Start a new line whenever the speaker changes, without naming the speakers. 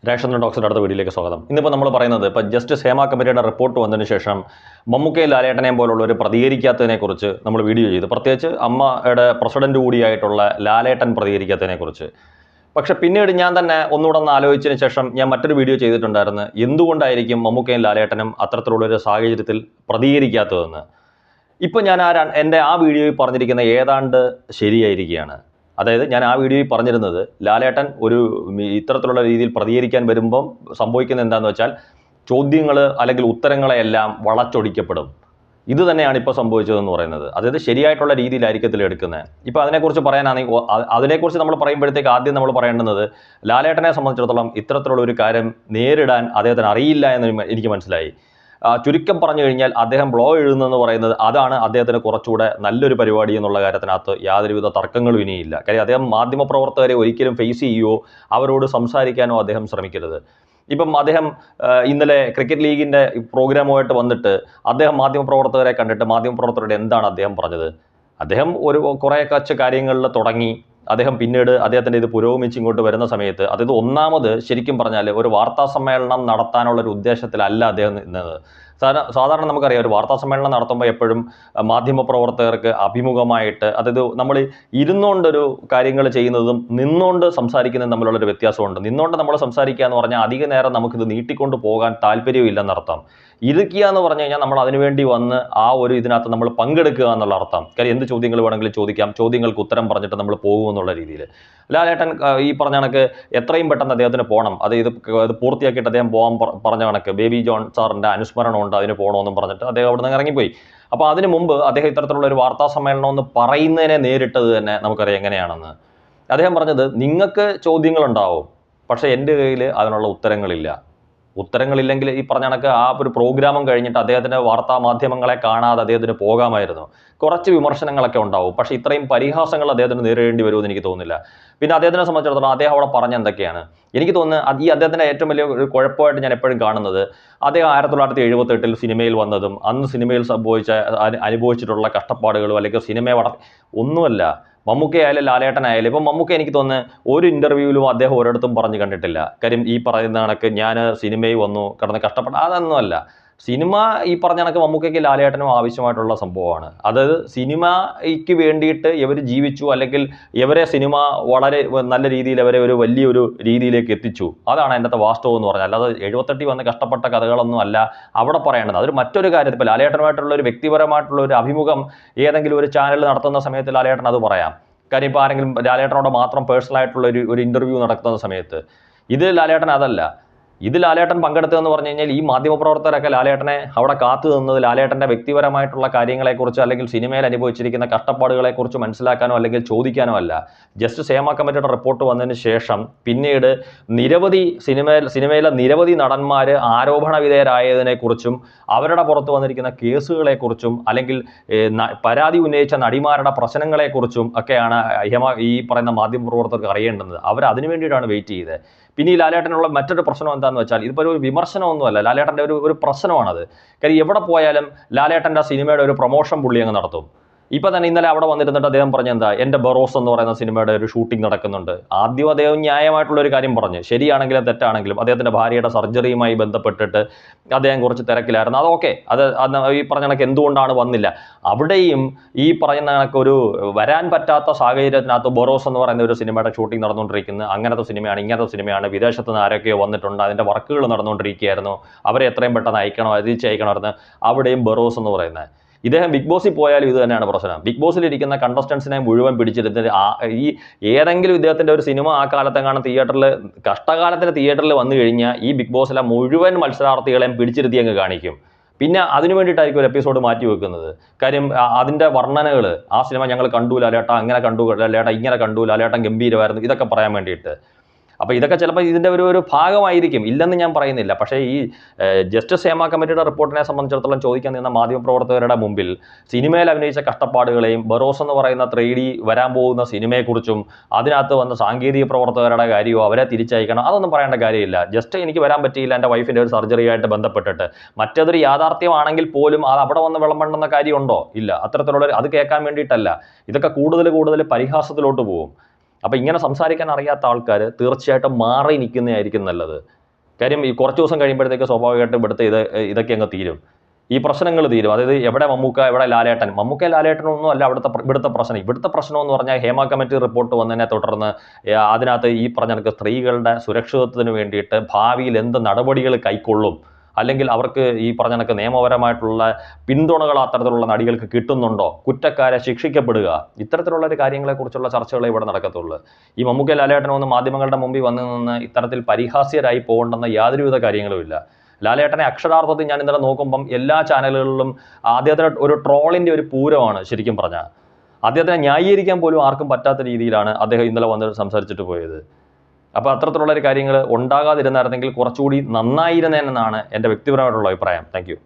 രാഷ്ട്രീയ ടോക്സിൻ്റെ അടുത്ത വീഡിയോയിലേക്ക് സ്വാഗതം. ഇന്നിപ്പോൾ നമ്മൾ പറയുന്നത് ഇപ്പോൾ ജസ്റ്റിസ് ഹേമ കമ്മിറ്റിയുടെ റിപ്പോർട്ട് വന്നതിന് ശേഷം മമ്മൂക്കയും ലാലേട്ടനെയും പോലുള്ളവർ പ്രതികരിക്കാത്തതിനെക്കുറിച്ച് നമ്മൾ വീഡിയോ ചെയ്തു. പ്രത്യേകിച്ച് അമ്മയുടെ പ്രസിഡന്റ് കൂടിയായിട്ടുള്ള ലാലേട്ടൻ പ്രതികരിക്കാത്തതിനെക്കുറിച്ച്. പക്ഷെ പിന്നീട് ഞാൻ തന്നെ ഒന്നുകൂടെ ഒന്ന് ആലോചിച്ചതിന് ശേഷം ഞാൻ മറ്റൊരു വീഡിയോ ചെയ്തിട്ടുണ്ടായിരുന്നു, എന്തുകൊണ്ടായിരിക്കും മമ്മൂക്കയും ലാലേട്ടനും അത്തരത്തിലുള്ളൊരു സാഹചര്യത്തിൽ പ്രതികരിക്കാത്തതെന്ന്. ഇപ്പോൾ ഞാൻ എൻ്റെ ആ വീഡിയോയിൽ പറഞ്ഞിരിക്കുന്ന ഏതാണ്ട് ശരിയായിരിക്കുകയാണ്. അതായത് ഞാൻ ആ വീഡിയോയിൽ പറഞ്ഞിരുന്നത് ലാലേട്ടൻ ഇത്തരത്തിലുള്ള രീതിയിൽ പ്രതികരിക്കാൻ വരുമ്പം സംഭവിക്കുന്നത് എന്താണെന്ന് വെച്ചാൽ ചോദ്യങ്ങൾ അല്ലെങ്കിൽ ഉത്തരങ്ങളെല്ലാം വളച്ചൊടിക്കപ്പെടും. ഇത് തന്നെയാണ് ഇപ്പോൾ സംഭവിച്ചതെന്ന് പറയുന്നത്. അതായത് ശരിയായിട്ടുള്ള രീതിയിലായിരിക്കത്തില്ല എടുക്കുന്നത്. ഇപ്പോൾ അതിനെക്കുറിച്ച് പറയാനാണെങ്കിൽ അതിനെക്കുറിച്ച് നമ്മൾ പറയുമ്പോഴത്തേക്ക് ആദ്യം നമ്മൾ പറയേണ്ടുന്നത് ലാലേട്ടനെ സംബന്ധിച്ചിടത്തോളം ഇത്തരത്തിലുള്ള ഒരു കാര്യം നേരിടാൻ അദ്ദേഹത്തിന് അറിയില്ല എന്ന് എനിക്ക് മനസ്സിലായി. ചുരുക്കം പറഞ്ഞു കഴിഞ്ഞാൽ അദ്ദേഹം ബ്ലോഗ് എഴുതുന്നതെന്ന് പറയുന്നത് അതാണ് അദ്ദേഹത്തിന് കുറച്ചുകൂടെ നല്ലൊരു പരിപാടി എന്നുള്ള കാര്യത്തിനകത്ത് യാതൊരുവിധ തർക്കങ്ങളും ഇനിയില്ല. കാര്യം അദ്ദേഹം മാധ്യമപ്രവർത്തകരെ ഒരിക്കലും ഫേസ് ചെയ്യുകയോ അവരോട് സംസാരിക്കാനോ അദ്ദേഹം ശ്രമിക്കരുത്. ഇപ്പം അദ്ദേഹം ഇന്നലെ ക്രിക്കറ്റ് ലീഗിൻ്റെ പ്രോഗ്രാമുമായിട്ട് വന്നിട്ട് അദ്ദേഹം മാധ്യമപ്രവർത്തകരെ കണ്ടിട്ട് മാധ്യമപ്രവർത്തകരുടെ എന്താണ് അദ്ദേഹം പറഞ്ഞത്? അദ്ദേഹം കുറേ കാര്യങ്ങളിൽ തുടങ്ങി അദ്ദേഹം പിന്നീട് അദ്ദേഹത്തിൻ്റെ ഇത് പുരോഗമിച്ച് ഇങ്ങോട്ട് വരുന്ന സമയത്ത് അതായത് ഒന്നാമത് ശരിക്കും പറഞ്ഞാൽ ഒരു വാർത്താ സമ്മേളനം നടത്താനുള്ളൊരു ഉദ്ദേശത്തിലല്ല അദ്ദേഹം നിന്നത്. സാധാരണ നമുക്കറിയാം, ഒരു വാർത്താ സമ്മേളനം നടത്തുമ്പോൾ എപ്പോഴും മാധ്യമപ്രവർത്തകർക്ക് അഭിമുഖമായിട്ട്, അതായത് നമ്മൾ ഇരുന്നുകൊണ്ടൊരു കാര്യങ്ങൾ ചെയ്യുന്നതും നിന്നുകൊണ്ട് സംസാരിക്കുന്നതും തമ്മിലുള്ളൊരു വ്യത്യാസമുണ്ട്. നിന്നുകൊണ്ട് നമ്മൾ സംസാരിക്കുക എന്ന് പറഞ്ഞാൽ അധിക നേരം നമുക്കിത് നീട്ടിക്കൊണ്ട് പോകാൻ താല്പര്യമില്ലെന്നർത്ഥം. ഇരിക്കുക എന്ന് പറഞ്ഞു കഴിഞ്ഞാൽ നമ്മൾ അതിനുവേണ്ടി വന്ന് ഇതിനകത്ത് നമ്മൾ പങ്കെടുക്കുക എന്നുള്ള അർത്ഥം. കാര്യം എന്ത് ചോദ്യങ്ങൾ വേണമെങ്കിലും ചോദിക്കാം, ചോദ്യങ്ങൾക്ക് ഉത്തരം പറഞ്ഞിട്ട് നമ്മൾ പോകുമെന്നുള്ള രീതിയിൽ. ലാലേട്ടൻ ഈ പറഞ്ഞ കണക്ക് എത്രയും പെട്ടെന്ന് അദ്ദേഹത്തിന് പോകണം, ഇത് പൂർത്തിയാക്കിയിട്ട് അദ്ദേഹം പോകാൻ പറഞ്ഞ കണക്ക് ബേബി ജോൺ സാറിൻ്റെ അനുസ്മരണം ഉണ്ട്, അതിന് പോകണമെന്നും പറഞ്ഞിട്ട് അദ്ദേഹം അവിടെ നിന്ന് ഇറങ്ങിപ്പോയി. അപ്പോൾ അതിന് മുമ്പ് അദ്ദേഹം ഇത്തരത്തിലുള്ള ഒരു വാർത്താ സമ്മേളനം എന്ന് പറയുന്നതിനെ നേരിട്ടത് തന്നെ നമുക്കറിയാം എങ്ങനെയാണെന്ന്. അദ്ദേഹം പറഞ്ഞത് നിങ്ങൾക്ക് ചോദ്യങ്ങളുണ്ടാവും, പക്ഷേ എൻ്റെ കയ്യിൽ അതിനുള്ള ഉത്തരങ്ങളില്ലെങ്കിൽ ഈ പറഞ്ഞ കണക്ക് ഒരു പ്രോഗ്രാമും കഴിഞ്ഞിട്ട് അദ്ദേഹത്തിൻ്റെ വാർത്താ മാധ്യമങ്ങളെ കാണാതെ അദ്ദേഹത്തിന് പോകാമായിരുന്നു. കുറച്ച് വിമർശനങ്ങളൊക്കെ ഉണ്ടാവും, പക്ഷേ ഇത്രയും പരിഹാസങ്ങൾ അദ്ദേഹത്തിന് നേരിടേണ്ടി വരുമെന്ന് എനിക്ക് തോന്നുന്നില്ല. പിന്നെ അദ്ദേഹത്തിനെ സംബന്ധിച്ചിടത്തോളം അദ്ദേഹം അവിടെ പറഞ്ഞ എന്തൊക്കെയാണ് എനിക്ക് തോന്നുന്നത്, ഈ അദ്ദേഹത്തിൻ്റെ ഏറ്റവും വലിയ ഒരു കുഴപ്പമായിട്ട് ഞാൻ എപ്പോഴും കാണുന്നത്, അദ്ദേഹം 1978 സിനിമയിൽ വന്നതും അന്ന് സിനിമയിൽ അനുഭവിച്ചിട്ടുള്ള കഷ്ടപ്പാടുകളും അല്ലെങ്കിൽ സിനിമയെ ഒന്നുമല്ല. മമ്മൂക്കയായാലും ലാലേട്ടനായാലും ഇപ്പം മമ്മൂക്ക എനിക്ക് തോന്നുന്നത് ഒരു ഇൻ്റർവ്യൂവിലും അദ്ദേഹം ഒരിടത്തും പറഞ്ഞു കണ്ടിട്ടില്ല. കാര്യം ഈ പറയുന്ന കണക്ക് ഞാൻ സിനിമയിൽ വന്നു കിടന്ന് കഷ്ടപ്പെട്ട അതൊന്നുമല്ല. സിനിമ ഈ പറഞ്ഞ കണക്ക് മമ്മൂക്കയ്ക്ക് ലാലേട്ടനും ആവശ്യമായിട്ടുള്ള സംഭവമാണ്. അതായത് സിനിമയ്ക്ക് വേണ്ടിയിട്ട് ഇവർ ജീവിച്ചു, അല്ലെങ്കിൽ ഇവരെ സിനിമ വളരെ നല്ല രീതിയിൽ അവരെ വലിയൊരു രീതിയിലേക്ക് എത്തിച്ചു. അതാണ് അതിൻ്റെ വാസ്തവം എന്ന് പറഞ്ഞാൽ. അല്ലാതെ 78 വന്ന് കഷ്ടപ്പെട്ട കഥകളൊന്നും അല്ല അവിടെ പറയേണ്ടത്. അതൊരു മറ്റൊരു കാര്യത്തിൽ ഇപ്പോൾ ലാലേട്ടനുമായിട്ടുള്ള ഒരു വ്യക്തിപരമായിട്ടുള്ള ഒരു അഭിമുഖം ഏതെങ്കിലും ഒരു ചാനൽ നടത്തുന്ന സമയത്ത് ലാലേട്ടൻ അത് പറയാം. കാര്യം ഇപ്പോൾ ആരെങ്കിലും ലാലേട്ടനോട് മാത്രം പേഴ്സണലായിട്ടുള്ള ഒരു ഇൻ്റർവ്യൂ നടത്തുന്ന സമയത്ത് ഇത് ലാലേട്ടൻ അതല്ല. ഇത് ലാലേട്ടൻ പങ്കെടുത്തതെന്ന് പറഞ്ഞു കഴിഞ്ഞാൽ ഈ മാധ്യമപ്രവർത്തകരൊക്കെ ലാലേട്ടനെ അവിടെ കാത്തു നിന്നത് ലാലേട്ടൻ്റെ വ്യക്തിപരമായിട്ടുള്ള കാര്യങ്ങളെക്കുറിച്ച് അല്ലെങ്കിൽ സിനിമയിൽ അനുഭവിച്ചിരിക്കുന്ന കഷ്ടപ്പാടുകളെക്കുറിച്ച് മനസ്സിലാക്കാനോ അല്ലെങ്കിൽ ചോദിക്കാനോ അല്ല. ജസ്റ്റിസ് ഹേമ കമ്മിറ്റിയുടെ റിപ്പോർട്ട് വന്നതിന് ശേഷം പിന്നീട് സിനിമയിലെ നിരവധി നടന്മാർ ആരോപണ വിധേയരായതിനെക്കുറിച്ചും അവരുടെ പുറത്ത് വന്നിരിക്കുന്ന കേസുകളെക്കുറിച്ചും അല്ലെങ്കിൽ പരാതി ഉന്നയിച്ച നടിമാരുടെ പ്രശ്നങ്ങളെക്കുറിച്ചും ഒക്കെയാണ് ഈ പറയുന്ന മാധ്യമപ്രവർത്തകർക്ക് അറിയേണ്ടത്. അവർ അതിനു വേണ്ടിയിട്ടാണ് വെയിറ്റ് ചെയ്തത്. പിന്നെ ഈ ലാലേട്ടനുള്ള മറ്റൊരു പ്രശ്നം എന്താണെന്ന് വെച്ചാൽ ഇതിപ്പോൾ ഒരു വിമർശനമൊന്നുമല്ല, ലാലേട്ടൻ്റെ ഒരു പ്രശ്നമാണത്. കാര്യം എവിടെ പോയാലും ലാലേട്ടൻ്റെ സിനിമയുടെ ഒരു പ്രൊമോഷൻ പുള്ളി അങ്ങ് നടത്തും. ഇപ്പം തന്നെ ഇന്നലെ അവിടെ വന്നിരുന്നിട്ട് അദ്ദേഹം പറഞ്ഞ എന്താ, എൻ്റെ ബറോസ് എന്ന് പറയുന്ന സിനിമയുടെ ഒരു ഷൂട്ടിംഗ് നടക്കുന്നുണ്ട്. ആദ്യം അദ്ദേഹം ന്യായമായിട്ടുള്ളൊരു കാര്യം പറഞ്ഞു, ശരിയാണെങ്കിലും തെറ്റാണെങ്കിലും അദ്ദേഹത്തിൻ്റെ ഭാര്യയുടെ സർജറിയുമായി ബന്ധപ്പെട്ടിട്ട് അദ്ദേഹം കുറച്ച് തിരക്കിലായിരുന്നു. അതൊക്കെ ഈ പറഞ്ഞ കണക്ക് എന്തുകൊണ്ടാണ് വന്നില്ല. അവിടെയും ഈ പറയുന്ന കണക്ക് വരാൻ പറ്റാത്ത സാഹചര്യത്തിനകത്ത് ബറോസ് എന്ന് പറയുന്ന ഒരു സിനിമയുടെ ഷൂട്ടിംഗ് നടന്നുകൊണ്ടിരിക്കുന്നത്, അങ്ങനത്തെ സിനിമയാണ്, ഇങ്ങനത്തെ സിനിമയാണ്, വിദേശത്ത് നിന്ന് ആരൊക്കെയോ വന്നിട്ടുണ്ട്, അതിൻ്റെ വർക്കുകൾ നടന്നുകൊണ്ടിരിക്കുകയായിരുന്നു, അവരെ എത്രയും പെട്ടെന്ന് തിരിച്ചയക്കണമായിരുന്നു. അവിടെയും ബറോസ് എന്ന് പറയുന്നത് ഇദ്ദേഹം ബിഗ് ബോസിൽ പോയാലും ഇത് തന്നെയാണ് പ്രശ്നം. ബിഗ് ബോസിലിരിക്കുന്ന കണ്ടസ്റ്റൻസിനെ മുഴുവൻ പിടിച്ചെടുത്തിട്ട് ഈ ഏതെങ്കിലും ഇദ്ദേഹത്തിൻ്റെ ഒരു സിനിമ ആ കാലത്തെങ്ങാണ് കഷ്ടകാലത്തിന് തിയേറ്ററിൽ വന്നു കഴിഞ്ഞാൽ ഈ ബിഗ് ബോസിലെ മുഴുവൻ മത്സരാർത്ഥികളെയും പിടിച്ചിരുത്തി അങ്ങ് കാണിക്കും. പിന്നെ അതിനു വേണ്ടിയിട്ടായിരിക്കും ഒരു എപ്പിസോഡ് മാറ്റി വെക്കുന്നത്. കാര്യം അതിൻ്റെ വർണ്ണനകൾ, ആ സിനിമ ഞങ്ങൾ കണ്ടു ലാലേട്ട, അങ്ങനെ കണ്ടു ലാലേട്ട, ഇങ്ങനെ കണ്ടു ലാലേട്ടൻ ഗംഭീരമായിരുന്നു, ഇതൊക്കെ പറയാൻ വേണ്ടിയിട്ട്. അപ്പോൾ ഇതൊക്കെ ചിലപ്പോൾ ഇതിൻ്റെ ഒരു ഭാഗമായിരിക്കും, ഇല്ലെന്ന് ഞാൻ പറയുന്നില്ല. പക്ഷേ ഈ ജസ്റ്റിസ് ഹേമ കമ്മിറ്റിയുടെ റിപ്പോർട്ടിനെ സംബന്ധിച്ചിടത്തോളം ചോദിക്കാൻ നിന്ന മാധ്യമപ്രവർത്തകരുടെ മുമ്പിൽ സിനിമയിൽ അഭിനയിച്ച കഷ്ടപ്പാടുകളെയും ബറോസ് എന്ന് പറയുന്ന 3D വരാൻ പോകുന്ന സിനിമയെക്കുറിച്ചും അതിനകത്ത് വന്ന സാങ്കേതിക പ്രവർത്തകരുടെ കാര്യമോ അവരെ തിരിച്ചയക്കണം അതൊന്നും പറയേണ്ട കാര്യമില്ല. ജസ്റ്റ് എനിക്ക് വരാൻ പറ്റിയില്ല, എൻ്റെ വൈഫിൻ്റെ ഒരു സർജറിയായിട്ട് ബന്ധപ്പെട്ടിട്ട്. മറ്റേതൊരു യാഥാർത്ഥ്യമാണെങ്കിൽ പോലും അത് അവിടെ വന്ന് വിളമ്പേണ്ടുന്ന കാര്യമുണ്ടോ? ഇല്ല. അത്തരത്തിലുള്ള അത് കേൾക്കാൻ വേണ്ടിയിട്ടല്ല. ഇതൊക്കെ കൂടുതൽ പരിഹാസത്തിലോട്ട് പോകും. അപ്പോൾ ഇങ്ങനെ സംസാരിക്കാൻ അറിയാത്ത ആൾക്കാർ തീർച്ചയായിട്ടും മാറി നിൽക്കുന്നതായിരിക്കും നല്ലത്. കാര്യം ഈ കുറച്ച് ദിവസം കഴിയുമ്പോഴത്തേക്ക് സ്വാഭാവികമായിട്ടും ഇതൊക്കെ അങ്ങ് തീരും, ഈ പ്രശ്നങ്ങൾ തീരും. അതായത് എവിടെ മമ്മൂക്ക, എവിടെ ലാലേട്ടൻ. മമ്മൂക്ക ലാലേട്ടനൊന്നും അല്ല ഇവിടുത്തെ പ്രശ്നം. ഇവിടുത്തെ പ്രശ്നം എന്ന് പറഞ്ഞാൽ ഹേമ കമ്മിറ്റി റിപ്പോർട്ട് വന്നതിനെ തുടർന്ന് അതിനകത്ത് ഈ പറഞ്ഞ സ്ത്രീകളുടെ സുരക്ഷിതത്വത്തിന് വേണ്ടിയിട്ട് ഭാവിയിൽ എന്ത് നടപടികൾ കൈക്കൊള്ളും, അല്ലെങ്കിൽ അവർക്ക് ഈ പറഞ്ഞ കണക്ക് നിയമപരമായിട്ടുള്ള പിന്തുണകൾ അത്തരത്തിലുള്ള നടികൾക്ക് കിട്ടുന്നുണ്ടോ, കുറ്റക്കാരെ ശിക്ഷിക്കപ്പെടുക, ഇത്തരത്തിലുള്ള ഒരു കാര്യങ്ങളെക്കുറിച്ചുള്ള ചർച്ചകളെ ഇവിടെ നടക്കത്തുള്ളൂ. ഈ മമ്മൂക്ക ലാലേട്ടനൊന്നും മാധ്യമങ്ങളുടെ മുമ്പിൽ വന്നു നിന്ന് ഇത്തരത്തിൽ പരിഹാസ്യരായി പോകേണ്ടെന്ന യാതൊരുവിധ കാര്യങ്ങളുമില്ല. ലാലേട്ടനെ അക്ഷരാർത്ഥത്തിൽ ഞാൻ ഇന്നലെ നോക്കുമ്പം എല്ലാ ചാനലുകളിലും അദ്ദേഹത്തിന് ഒരു ട്രോളിൻ്റെ ഒരു പൂരമാണ്. ശരിക്കും പറഞ്ഞാൽ അദ്ദേഹത്തിനെ ന്യായീകരിക്കാൻ പോലും ആർക്കും പറ്റാത്ത രീതിയിലാണ് അദ്ദേഹം ഇന്നലെ വന്ന് സംസാരിച്ചിട്ട് പോയത്. അപ്പോൾ അത്തരത്തിലുള്ള കാര്യങ്ങൾ ഉണ്ടാകാതിരുന്നായിരുന്നെങ്കിൽ കുറച്ചുകൂടി നന്നായിരുന്നേനെന്നാണ് എൻ്റെ വ്യക്തിപരമായിട്ടുള്ള അഭിപ്രായം. Thank you.